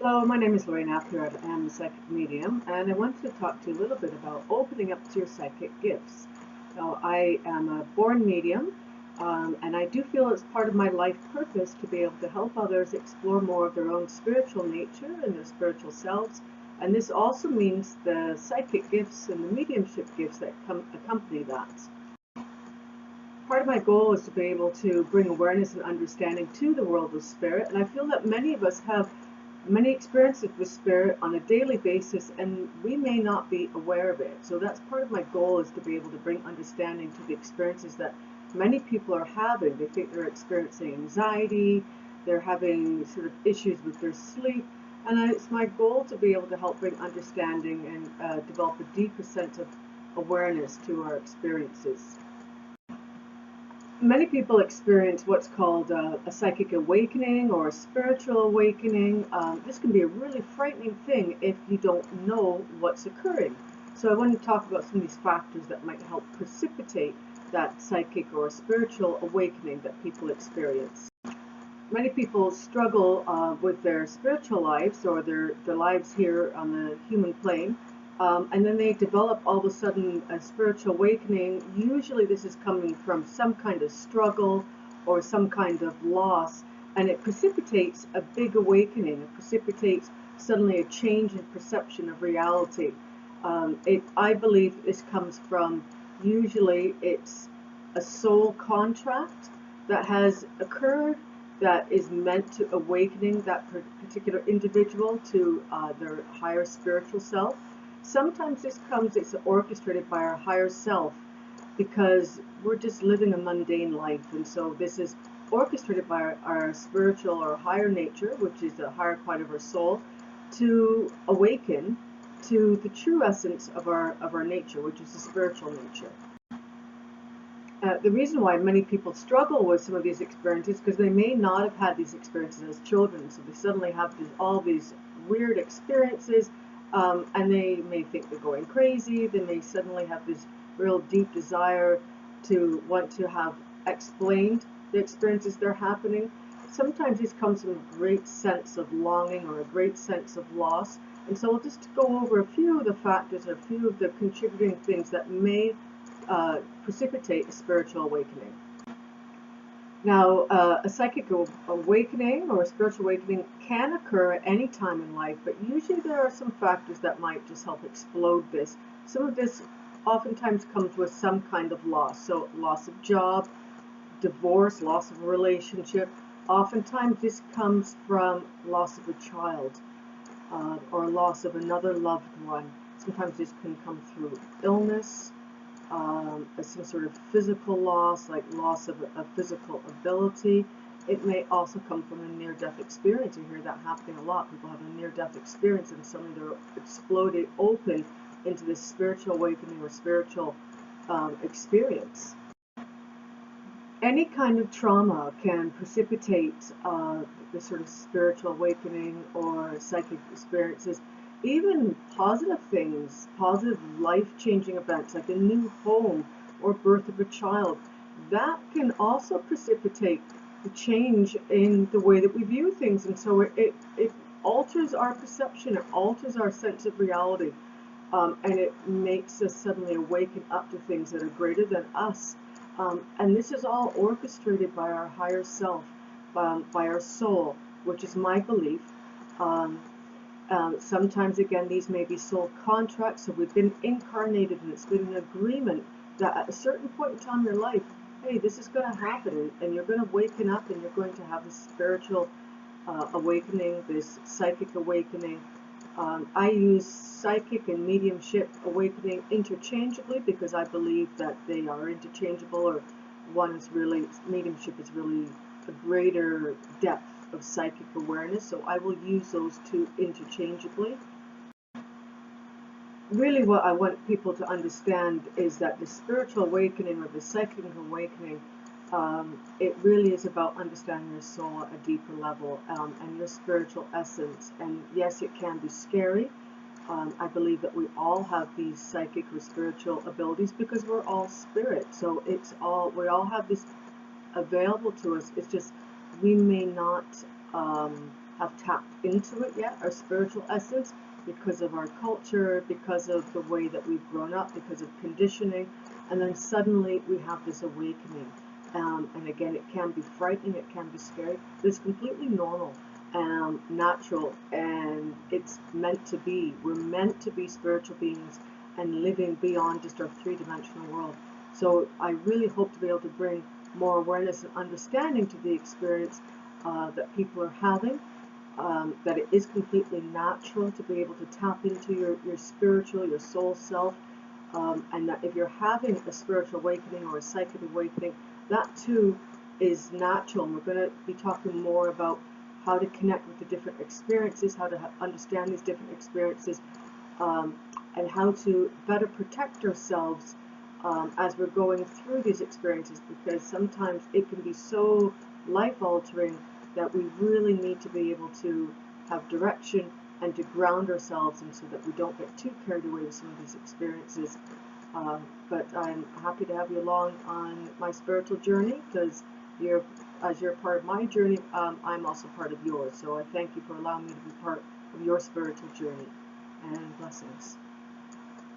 Hello, my name is Lorraine. I am a psychic medium, and I wanted to talk to you a little bit about opening up to your psychic gifts. Now, I am a born medium, and I do feel it's part of my life purpose to be able to help others explore more of their own spiritual nature and their spiritual selves. And this also means the psychic gifts and the mediumship gifts that accompany that. Part of my goal is to be able to bring awareness and understanding to the world of spirit, and I feel that many of us have many experiences with spirit on a daily basis, and we may not be aware of it. So that's part of my goal, is to be able to bring understanding to the experiences that many people are having. They think they're experiencing anxiety, they're having sort of issues with their sleep, and it's my goal to be able to help bring understanding and develop a deeper sense of awareness to our experiences. Many people experience what's called a psychic awakening or a spiritual awakening. This can be a really frightening thing if you don't know what's occurring. So I want to talk about some of these factors that might help precipitate that psychic or spiritual awakening that people experience. Many people struggle with their spiritual lives or their lives here on the human plane. And then they develop all of a sudden a spiritual awakening. Usually this is coming from some kind of struggle or some kind of loss, and it precipitates a big awakening. It precipitates suddenly a change in perception of reality. I believe this comes from, usually it's a soul contract that has occurred that is meant to awakening that particular individual to their higher spiritual self. Sometimes it's orchestrated by our higher self, because we're just living a mundane life, and so this is orchestrated by our spiritual or higher nature, which is the higher part of our soul, to awaken to the true essence of our nature, which is the spiritual nature. The reason why many people struggle with some of these experiences, because they may not have had these experiences as children, so they suddenly have all these weird experiences. And they may think they're going crazy. They may suddenly have this real deep desire to want to have explained the experiences they're happening. Sometimes this comes from a great sense of longing or a great sense of loss. And so we'll just go over a few of the factors, a few of the contributing things that may precipitate a spiritual awakening. Now, a psychic awakening or a spiritual awakening can occur at any time in life, but usually there are some factors that might just help explode this. Some of this oftentimes comes with some kind of loss. So loss of job, divorce, loss of a relationship. Oftentimes this comes from loss of a child or loss of another loved one. Sometimes this can come through illness, some sort of physical loss, like loss of a physical ability. It may also come from a near-death experience. You hear that happening a lot. People have a near-death experience and suddenly they're exploded open into this spiritual awakening or spiritual experience. Any kind of trauma can precipitate the sort of spiritual awakening or psychic experiences. Even positive things, positive life-changing events like a new home or birth of a child, that can also precipitate the change in the way that we view things. And so it alters our perception, it alters our sense of reality, and it makes us suddenly awaken up to things that are greater than us. And this is all orchestrated by our higher self, by our soul, which is my belief. Sometimes, again, these may be soul contracts, so we've been incarnated and it's been an agreement that at a certain point in time in your life, hey, this is going to happen, and you're going to waken up and you're going to have this spiritual awakening, this psychic awakening. I use psychic and mediumship awakening interchangeably because I believe that they are interchangeable, or one is really, mediumship is really a greater depth of psychic awareness, so I will use those two interchangeably. Really what I want people to understand is that the spiritual awakening or the psychic awakening, it really is about understanding your soul at a deeper level, and your spiritual essence. And yes, it can be scary. I believe that we all have these psychic or spiritual abilities because we're all spirit, so we all have this available to us. It's just we may not have tapped into it yet, our spiritual essence, because of our culture, because of the way that we've grown up, because of conditioning, and then suddenly we have this awakening. And again, it can be frightening, it can be scary, but it's completely normal, natural, and it's meant to be. We're meant to be spiritual beings and living beyond just our three-dimensional world. So I really hope to be able to bring more awareness and understanding to the experience that people are having, that it is completely natural to be able to tap into your spiritual, your soul self, and that if you're having a spiritual awakening or a psychic awakening, that too is natural. And we're going to be talking more about how to connect with the different experiences, how to understand these different experiences, and how to better protect ourselves as we're going through these experiences, because sometimes it can be so life-altering that we really need to be able to have direction and to ground ourselves, and so that we don't get too carried away with some of these experiences. But I'm happy to have you along on my spiritual journey, because as you're part of my journey, I'm also part of yours. So I thank you for allowing me to be part of your spiritual journey, and blessings.